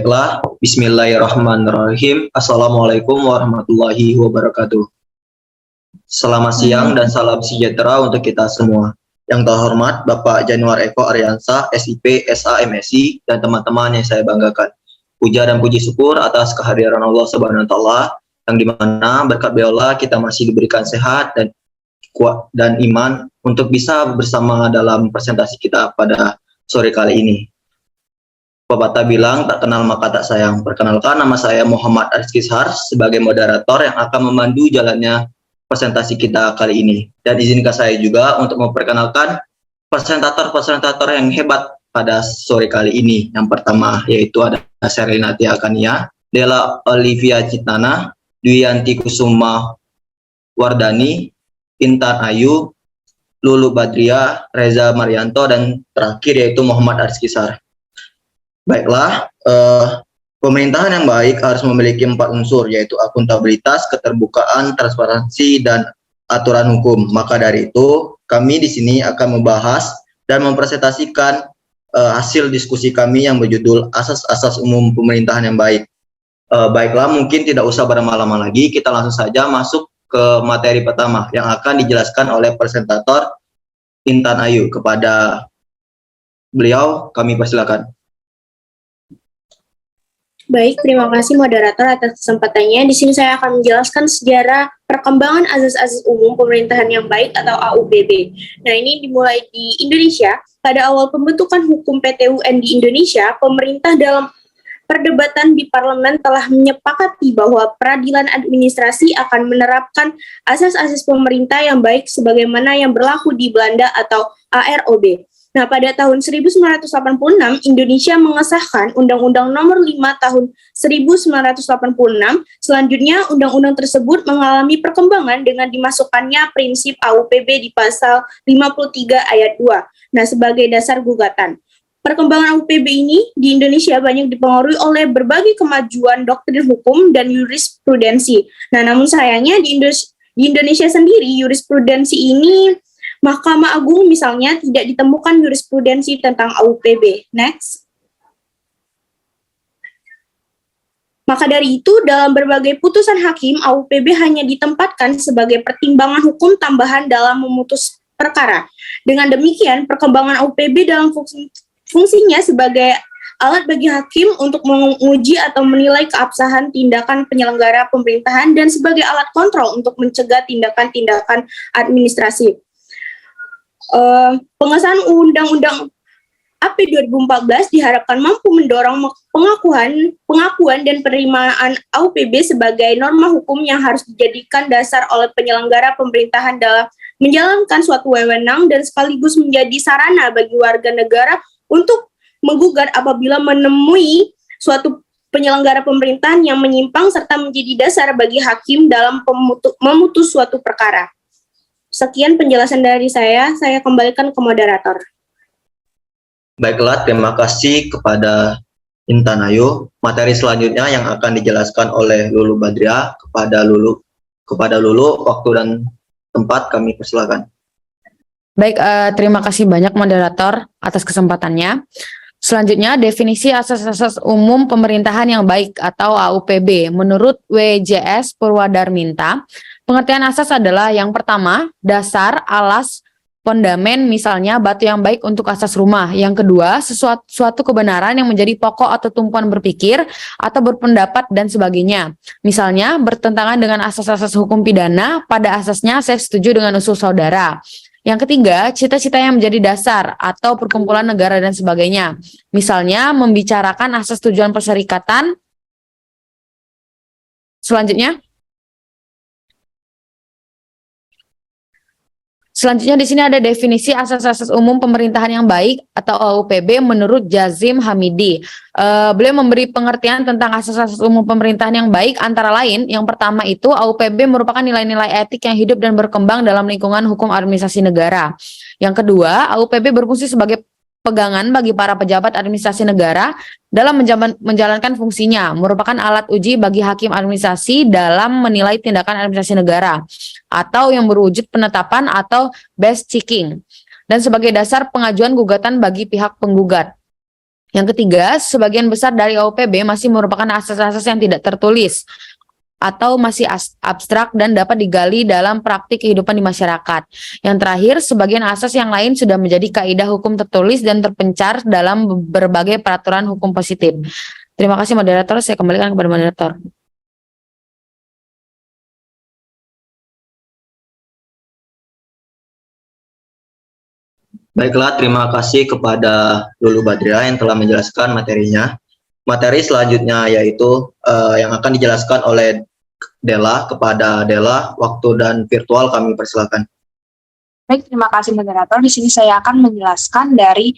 Baiklah, bismillahirrahmanirrahim. Assalamualaikum warahmatullahi wabarakatuh. Selamat siang dan salam sejahtera untuk kita semua. Yang terhormat Bapak Januar Eko Aryansa, SIP, SA, MSI, dan teman-teman yang saya banggakan. Puja dan puji syukur atas kehadiran Allah Subhanahu wa Ta'ala, yang dimana berkat beliaulah kita masih diberikan sehat dan kuat dan iman untuk bisa bersama dalam presentasi kita pada sore kali ini. Pepatah bilang tak kenal maka tak sayang. Perkenalkan, nama saya Muhammad Rizky Shar sebagai moderator yang akan memandu jalannya presentasi kita kali ini. Dan izinkan saya juga untuk memperkenalkan presentator-presentator yang hebat pada sore kali ini. Yang pertama yaitu ada Sherlina Tiakania, Dela Olivia Citana, Duyanti Kusuma Wardani, Intan Ayu, Lulu Badria, Reza Marianto, dan terakhir yaitu Muhammad Rizky Shar. Baiklah, pemerintahan yang baik harus memiliki 4 unsur, yaitu akuntabilitas, keterbukaan, transparansi, dan aturan hukum. Maka dari itu, kami di sini akan membahas dan mempresentasikan hasil diskusi kami yang berjudul Asas-asas Umum Pemerintahan yang Baik. Baiklah, mungkin tidak usah berlama-lama lagi, kita langsung saja masuk ke materi pertama yang akan dijelaskan oleh presentator Intan Ayu. Kepada beliau, kami persilakan. Baik, terima kasih moderator atas kesempatannya. Di sini saya akan menjelaskan sejarah perkembangan azas-azas umum pemerintahan yang baik atau AUPB. Nah, ini dimulai di Indonesia. Pada awal pembentukan hukum PT-UN di Indonesia, pemerintah dalam perdebatan di parlemen telah menyepakati bahwa peradilan administrasi akan menerapkan asas-asas pemerintah yang baik sebagaimana yang berlaku di Belanda atau AROB. Nah, pada tahun 1986, Indonesia mengesahkan Undang-Undang Nomor 5 Tahun 1986. Selanjutnya, undang-undang tersebut mengalami perkembangan dengan dimasukkannya prinsip AUPB di pasal 53 ayat 2. Nah, sebagai dasar gugatan. Perkembangan AUPB ini di Indonesia banyak dipengaruhi oleh berbagai kemajuan doktrin hukum dan jurisprudensi. Nah, namun sayangnya di Indonesia sendiri, jurisprudensi ini Mahkamah Agung misalnya tidak ditemukan jurisprudensi tentang AUPB. Next. Maka dari itu, dalam berbagai putusan hakim, AUPB hanya ditempatkan sebagai pertimbangan hukum tambahan dalam memutus perkara. Dengan demikian, perkembangan AUPB dalam fungsinya sebagai alat bagi hakim untuk menguji atau menilai keabsahan tindakan penyelenggara pemerintahan dan sebagai alat kontrol untuk mencegah tindakan-tindakan administrasi. Pengesahan Undang-Undang AP 2014 diharapkan mampu mendorong pengakuan dan penerimaan AUPB sebagai norma hukum yang harus dijadikan dasar oleh penyelenggara pemerintahan dalam menjalankan suatu wewenang dan sekaligus menjadi sarana bagi warga negara untuk menggugat apabila menemui suatu penyelenggara pemerintahan yang menyimpang serta menjadi dasar bagi hakim dalam memutus suatu perkara. Sekian penjelasan dari saya kembalikan ke moderator. Baiklah, terima kasih kepada Intan Ayu. Materi selanjutnya yang akan dijelaskan oleh Lulu Badria. Kepada Lulu, waktu dan tempat kami persilakan. Baik, terima kasih banyak moderator atas kesempatannya. Selanjutnya, definisi asas-asas umum pemerintahan yang baik atau AUPB. Menurut WJS Purwadarminta, pengertian asas adalah yang pertama, dasar, alas, fondamen, misalnya batu yang baik untuk asas rumah. Yang kedua, suatu kebenaran yang menjadi pokok atau tumpuan berpikir atau berpendapat dan sebagainya. Misalnya, bertentangan dengan asas-asas hukum pidana, pada asasnya saya setuju dengan usul saudara. Yang ketiga, cita-cita yang menjadi dasar atau perkumpulan negara dan sebagainya. Misalnya, membicarakan asas tujuan perserikatan. Selanjutnya di sini ada definisi asas-asas umum pemerintahan yang baik atau AUPB menurut Jazim Hamidi. Beliau memberi pengertian tentang asas-asas umum pemerintahan yang baik antara lain yang pertama itu AUPB merupakan nilai-nilai etik yang hidup dan berkembang dalam lingkungan hukum administrasi negara. Yang kedua, AUPB berfungsi sebagai pegangan bagi para pejabat administrasi negara dalam menjalankan fungsinya, merupakan alat uji bagi hakim administrasi dalam menilai tindakan administrasi negara, atau yang berwujud penetapan atau best checking, dan sebagai dasar pengajuan gugatan bagi pihak penggugat. Yang ketiga, sebagian besar dari AUPB masih merupakan asas-asas yang tidak tertulis atau masih abstrak dan dapat digali dalam praktik kehidupan di masyarakat. Yang terakhir, sebagian asas yang lain sudah menjadi kaidah hukum tertulis dan terpencar dalam berbagai peraturan hukum positif. Terima kasih moderator, saya kembalikan kepada moderator. Baiklah, terima kasih kepada Lulu Badria yang telah menjelaskan materinya. Materi selanjutnya yaitu yang akan dijelaskan oleh Dela. Kepada Dela, waktu dan virtual kami persilakan. Baik, terima kasih moderator. Di sini saya akan menjelaskan dari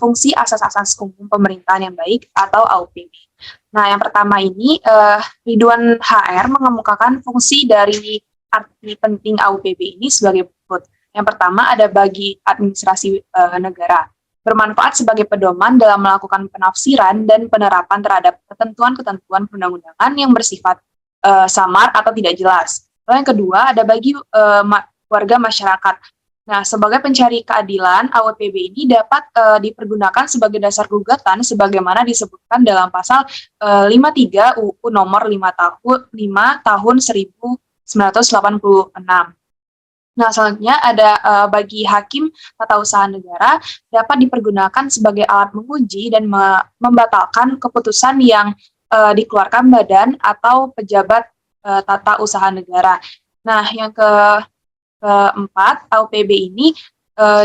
fungsi asas-asas umum pemerintahan yang baik atau AUPB. Nah, yang pertama ini Ridwan HR mengemukakan fungsi dari arti penting AUPB ini sebagai berikut. Yang pertama ada bagi administrasi negara, bermanfaat sebagai pedoman dalam melakukan penafsiran dan penerapan terhadap ketentuan-ketentuan perundang-undangan yang bersifat samar atau tidak jelas. Lalu yang kedua ada bagi warga masyarakat. Nah, sebagai pencari keadilan, AUPB ini dapat dipergunakan sebagai dasar gugatan sebagaimana disebutkan dalam pasal 53 UU nomor 5 tahun 1986. Nah, selanjutnya ada bagi hakim tata usaha negara dapat dipergunakan sebagai alat menguji dan membatalkan keputusan yang dikeluarkan badan atau pejabat tata usaha negara. Nah, yang keempat, AUPB ini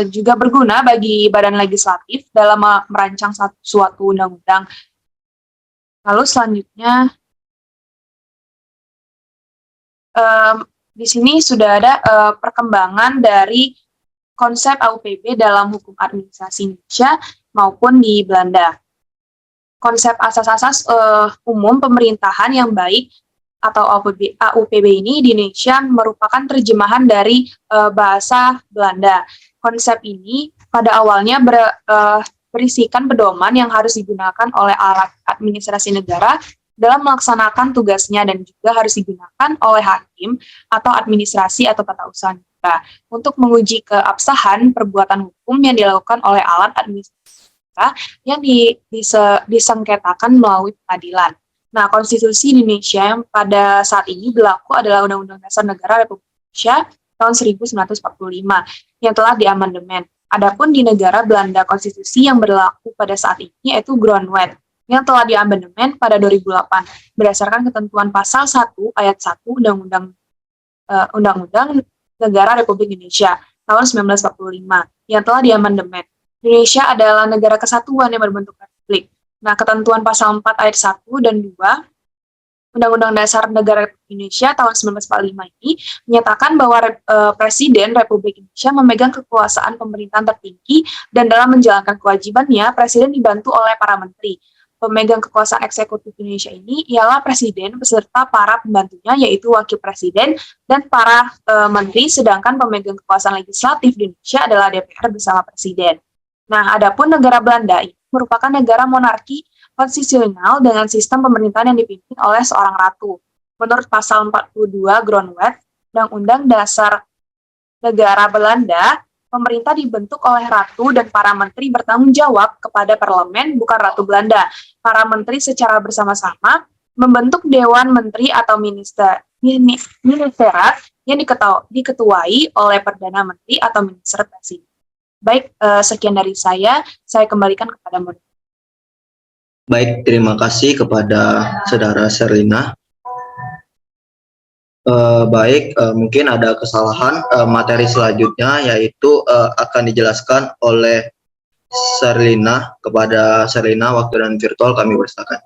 juga berguna bagi badan legislatif dalam merancang suatu undang-undang. Lalu selanjutnya, di sini sudah ada perkembangan dari konsep AUPB dalam hukum administrasi Indonesia maupun di Belanda. Konsep asas-asas umum pemerintahan yang baik atau AUPB ini di Indonesia merupakan terjemahan dari bahasa Belanda. Konsep ini pada awalnya berisikan pedoman yang harus digunakan oleh alat administrasi negara dalam melaksanakan tugasnya dan juga harus digunakan oleh hakim atau administrasi atau tata usaha negara untuk menguji keabsahan perbuatan hukum yang dilakukan oleh alat administrasi negara yang disengketakan melalui pengadilan. Nah, konstitusi Indonesia yang pada saat ini berlaku adalah Undang-Undang Dasar Negara Republik Indonesia tahun 1945 yang telah diamandemen. Adapun di negara Belanda, konstitusi yang berlaku pada saat ini yaitu Grondwet yang telah diamandemen pada 2008 berdasarkan ketentuan pasal 1 ayat 1 Undang-Undang Negara Republik Indonesia tahun 1945 yang telah diamandemen. Indonesia adalah negara kesatuan yang berbentuk republik. Nah, ketentuan pasal 4 ayat 1 dan 2 Undang-Undang Dasar Negara Republik Indonesia tahun 1945 ini menyatakan bahwa Presiden Republik Indonesia memegang kekuasaan pemerintahan tertinggi dan dalam menjalankan kewajibannya, Presiden dibantu oleh para menteri. Pemegang kekuasaan eksekutif Indonesia ini ialah Presiden beserta para pembantunya yaitu Wakil Presiden dan para menteri, sedangkan pemegang kekuasaan legislatif di Indonesia adalah DPR bersama Presiden. Nah, adapun negara Belanda ini merupakan negara monarki konstitusional dengan sistem pemerintahan yang dipimpin oleh seorang ratu. Menurut pasal 42 Grondwet, Undang-Undang Dasar Negara Belanda, pemerintah dibentuk oleh ratu dan para menteri bertanggung jawab kepada parlemen, bukan ratu Belanda. Para menteri secara bersama-sama membentuk Dewan Menteri atau Ministeriat yang diketuai oleh Perdana Menteri atau Minister Presiden. Baik, sekian dari saya kembalikan kepada moderator. Baik, terima kasih kepada Saudara Sherlina. Mungkin ada kesalahan. Materi selanjutnya yaitu akan dijelaskan oleh Sherlina. Kepada Sherlina, waktu dan virtual kami persilakan.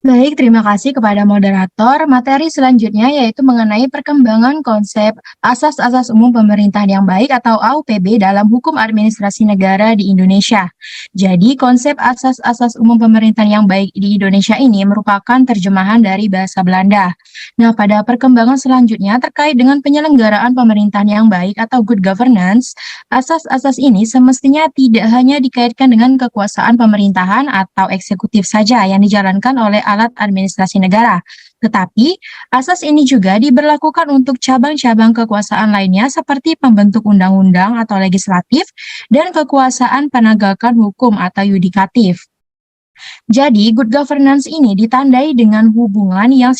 Baik, terima kasih kepada moderator. Materi selanjutnya yaitu mengenai perkembangan konsep asas-asas umum pemerintahan yang baik atau AUPB dalam hukum administrasi negara di Indonesia. Jadi, konsep asas-asas umum pemerintahan yang baik di Indonesia ini merupakan terjemahan dari bahasa Belanda. Nah, pada perkembangan selanjutnya terkait dengan penyelenggaraan pemerintahan yang baik atau good governance, asas-asas ini semestinya tidak hanya dikaitkan dengan kekuasaan pemerintahan atau eksekutif saja yang dijalankan oleh alat administrasi negara. Tetapi, asas ini juga diberlakukan untuk cabang-cabang kekuasaan lainnya seperti pembentuk undang-undang atau legislatif dan kekuasaan penegakan hukum atau yudikatif. Jadi, good governance ini ditandai dengan hubungan yang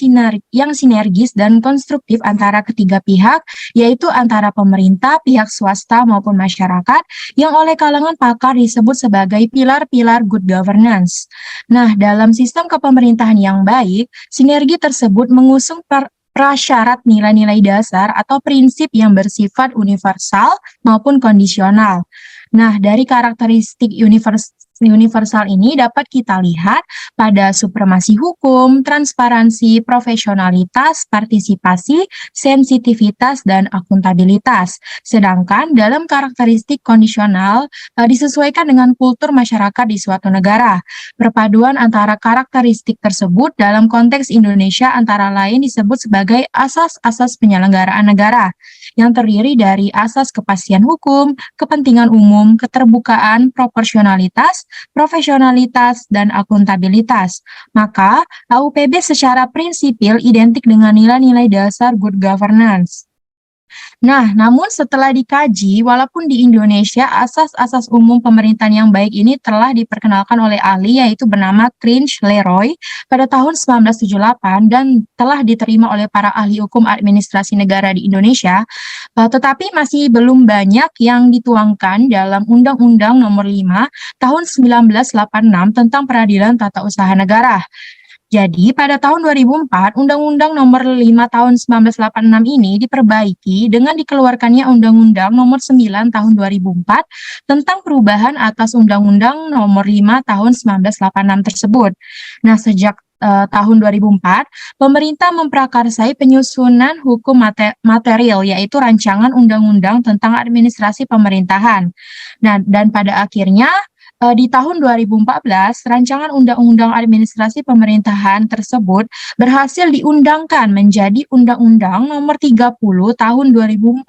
sinergis dan konstruktif antara ketiga pihak, yaitu antara pemerintah, pihak swasta, maupun masyarakat, yang oleh kalangan pakar disebut sebagai pilar-pilar good governance. Nah, dalam sistem kepemerintahan yang baik, sinergi tersebut mengusung prasyarat nilai-nilai dasar atau prinsip yang bersifat universal maupun kondisional. Nah, dari karakteristik universal ini dapat kita lihat pada supremasi hukum, transparansi, profesionalitas, partisipasi, sensitivitas, dan akuntabilitas. Sedangkan dalam karakteristik kondisional disesuaikan dengan kultur masyarakat di suatu negara. Perpaduan antara karakteristik tersebut dalam konteks Indonesia antara lain disebut sebagai asas-asas penyelenggaraan negara, yang terdiri dari asas kepastian hukum, kepentingan umum, keterbukaan, proporsionalitas, profesionalitas, dan akuntabilitas. Maka, AUPB secara prinsipil identik dengan nilai-nilai dasar good governance. Nah, namun setelah dikaji, walaupun di Indonesia asas-asas umum pemerintahan yang baik ini telah diperkenalkan oleh ahli yaitu bernama Cringe Leroy pada tahun 1978 dan telah diterima oleh para ahli hukum administrasi negara di Indonesia, tetapi masih belum banyak yang dituangkan dalam Undang-Undang Nomor 5 Tahun 1986 tentang Peradilan Tata Usaha Negara. Jadi, pada tahun 2004, Undang-Undang Nomor 5 Tahun 1986 ini diperbaiki dengan dikeluarkannya Undang-Undang Nomor 9 Tahun 2004 tentang perubahan atas Undang-Undang Nomor 5 Tahun 1986 tersebut. Nah, sejak tahun 2004, pemerintah memprakarsai penyusunan hukum material, yaitu rancangan undang-undang tentang administrasi pemerintahan. Nah, dan pada akhirnya, di tahun 2014, rancangan Undang-Undang Administrasi Pemerintahan tersebut berhasil diundangkan menjadi Undang-Undang Nomor 30 Tahun 2014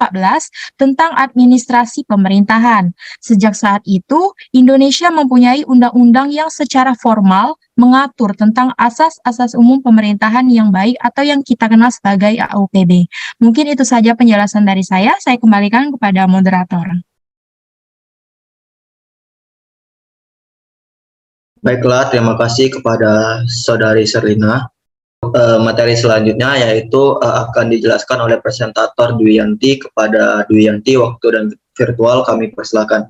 tentang Administrasi Pemerintahan. Sejak saat itu, Indonesia mempunyai undang-undang yang secara formal mengatur tentang asas-asas umum pemerintahan yang baik atau yang kita kenal sebagai AUPB. Mungkin itu saja penjelasan dari saya kembalikan kepada moderator. Baiklah, terima kasih kepada Saudari Serlina. Materi selanjutnya yaitu akan dijelaskan oleh presentator Dwi Yanti. Kepada Dwi Yanti, waktu dan virtual kami persilakan.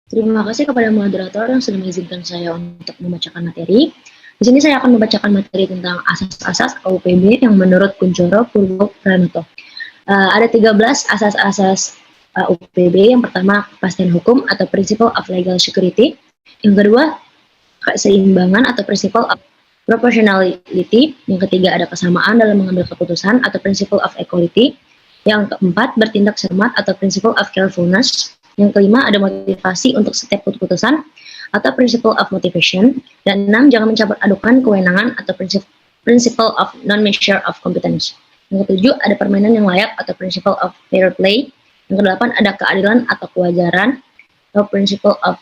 Terima kasih kepada moderator yang sudah mengizinkan saya untuk membacakan materi. Di sini saya akan membacakan materi tentang asas-asas AUPB yang menurut Kunchoro Purwo Pranoto. Ada 13 asas-asas AUPB. Yang pertama, kepastian hukum atau Principle of Legal Security. Yang kedua, keseimbangan atau Principle of Proportionality. Yang ketiga, ada kesamaan dalam mengambil keputusan atau Principle of Equality. Yang keempat, bertindak cermat atau Principle of Carefulness. Yang kelima, ada motivasi untuk setiap keputusan atau Principle of Motivation. Dan 6, jangan mencampur adukan kewenangan atau Principle of Non-Measure of Competence. Yang ketujuh, ada permainan yang layak atau Principle of Fair Play. Yang kedelapan, ada keadilan atau kewajaran atau Principle of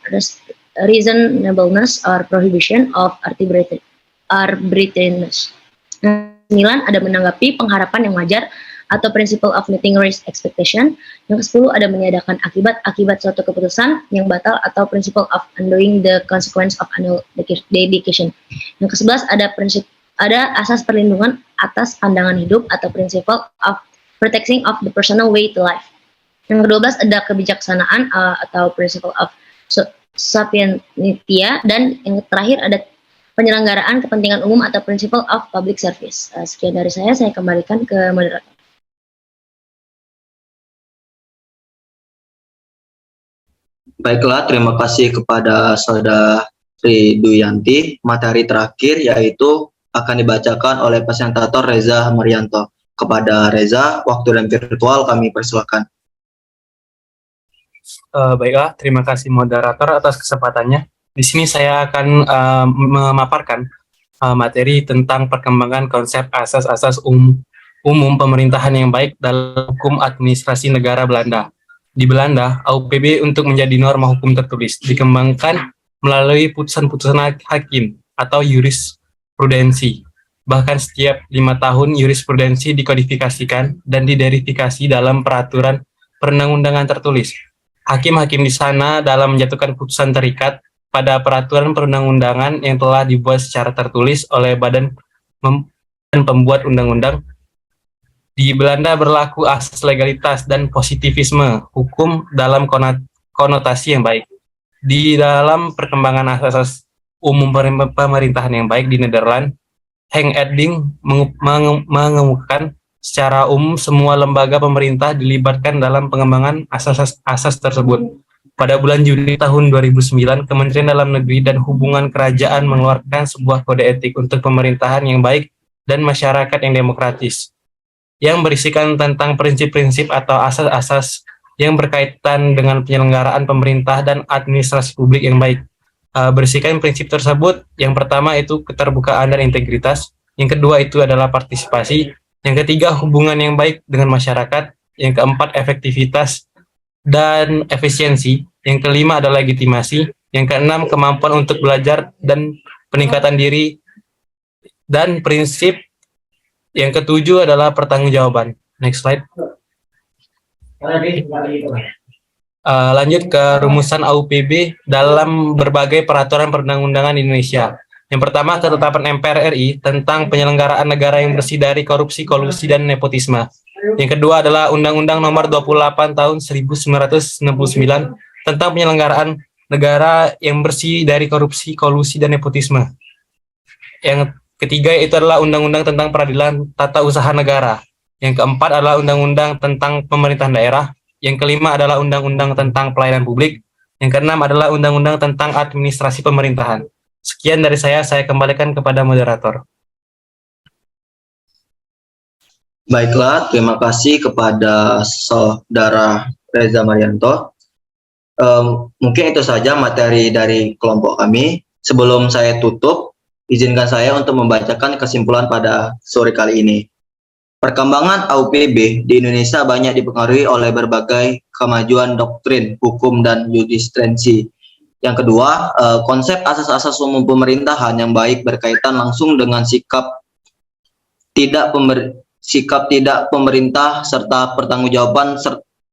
Reasonableness or Prohibition of Arbitrariness. Yang ke-9, ada menanggapi pengharapan yang wajar atau Principle of Meeting Risk Expectation. Yang ke-10, ada meniadakan akibat suatu keputusan yang batal atau Principle of Undoing the Consequence of Annual Dedication. Yang ke-11, ada asas perlindungan atas pandangan hidup atau Principle of Protecting of the Personal Way to Life. Yang ke-12, ada kebijaksanaan atau Principle of Sapientia. Dan yang terakhir, ada penyelenggaraan kepentingan umum atau Principle of Public Service. Sekian dari saya kembalikan ke moderator. Baiklah, terima kasih kepada Saudari Dwi Yanti. Materi terakhir yaitu akan dibacakan oleh presentator Reza Marianto. Kepada Reza, waktu dan virtual kami persilakan. Baiklah, terima kasih moderator atas kesempatannya. Di sini saya akan memaparkan materi tentang perkembangan konsep asas-asas umum pemerintahan yang baik dalam hukum administrasi negara Belanda. Di Belanda, AUPB untuk menjadi norma hukum tertulis dikembangkan melalui putusan-putusan hakim atau jurisprudensi. Bahkan setiap 5 tahun jurisprudensi dikodifikasikan dan diverifikasi dalam peraturan perundang-undangan tertulis. Hakim-hakim di sana dalam menjatuhkan putusan terikat pada peraturan perundang-undangan yang telah dibuat secara tertulis oleh badan pembuat undang-undang. Di Belanda berlaku asas legalitas dan positivisme hukum dalam konotasi yang baik. Di dalam perkembangan asas umum pemerintahan yang baik di Nederland, Henk Eding mengemukakan secara umum semua lembaga pemerintah dilibatkan dalam pengembangan asas tersebut. Pada bulan Juni tahun 2009, Kementerian Dalam Negeri dan Hubungan Kerajaan mengeluarkan sebuah kode etik untuk pemerintahan yang baik dan masyarakat yang demokratis, yang berisikan tentang prinsip-prinsip atau asas-asas yang berkaitan dengan penyelenggaraan pemerintah dan administrasi publik yang baik. Berisikan prinsip tersebut, yang pertama itu keterbukaan dan integritas, yang kedua itu adalah partisipasi, yang ketiga hubungan yang baik dengan masyarakat, yang keempat efektivitas dan efisiensi, yang kelima adalah legitimasi, yang keenam kemampuan untuk belajar dan peningkatan diri, dan prinsip yang ketujuh adalah pertanggungjawaban. Next slide. Lanjut ke rumusan AUPB dalam berbagai peraturan perundang-undangan Indonesia. Yang pertama, ketetapan MPR RI tentang penyelenggaraan negara yang bersih dari korupsi, kolusi, dan nepotisme. Yang kedua adalah Undang-Undang Nomor 28 Tahun 1999 tentang penyelenggaraan negara yang bersih dari korupsi, kolusi, dan nepotisme. Yang ketiga itu adalah Undang-Undang tentang Peradilan Tata Usaha Negara. Yang keempat adalah Undang-Undang tentang Pemerintahan Daerah. Yang kelima adalah Undang-Undang tentang Pelayanan Publik. Yang keenam adalah Undang-Undang tentang Administrasi Pemerintahan. Sekian dari saya kembalikan kepada moderator. Baiklah, terima kasih kepada Saudara Reza Marianto. Mungkin itu saja materi dari kelompok kami. Sebelum saya tutup, izinkan saya untuk membacakan kesimpulan pada sore kali ini. Perkembangan AUPB di Indonesia banyak dipengaruhi oleh berbagai kemajuan doktrin, hukum, dan jurisprudensi. Yang kedua, konsep asas-asas umum pemerintahan yang baik berkaitan langsung dengan sikap tidak pemerintah serta pertanggungjawaban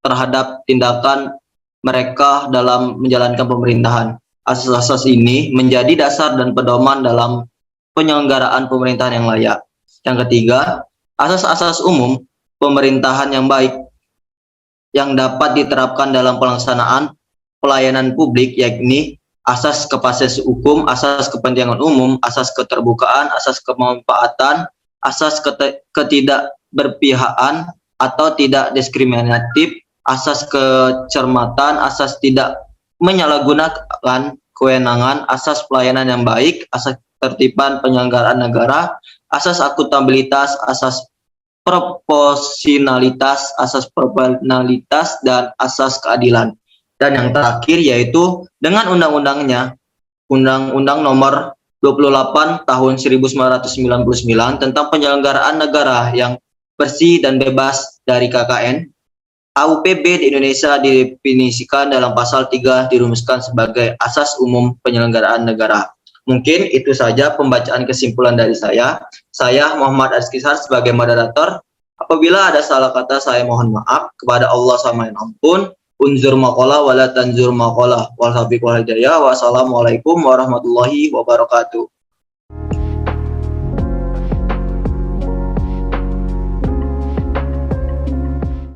terhadap tindakan mereka dalam menjalankan pemerintahan. Asas-asas ini menjadi dasar dan pedoman dalam penyelenggaraan pemerintahan yang layak. Yang ketiga, asas-asas umum pemerintahan yang baik yang dapat diterapkan dalam pelaksanaan pelayanan publik, yakni asas kepastian hukum, asas kepentingan umum, asas keterbukaan, asas kemanfaatan, asas ketidakberpihakan atau tidak diskriminatif, asas kecermatan, asas tidak menyalahgunakan kewenangan, asas pelayanan yang baik, asas ketertiban penyelenggaraan negara, asas akuntabilitas, asas proporsionalitas, dan asas keadilan. Dan yang terakhir yaitu dengan undang-undangnya, Undang-Undang Nomor 28 Tahun 1999 tentang penyelenggaraan negara yang bersih dan bebas dari KKN. AUPB di Indonesia didefinisikan dalam pasal 3 dirumuskan sebagai asas umum penyelenggaraan negara. Mungkin itu saja pembacaan kesimpulan dari saya. Saya Muhammad Azkisar sebagai moderator. Apabila ada salah kata saya mohon maaf. Kepada Allah sama yang ampun. Unzur maqala wa la tanzur maqala. Wassalamualaikum warahmatullahi wabarakatuh.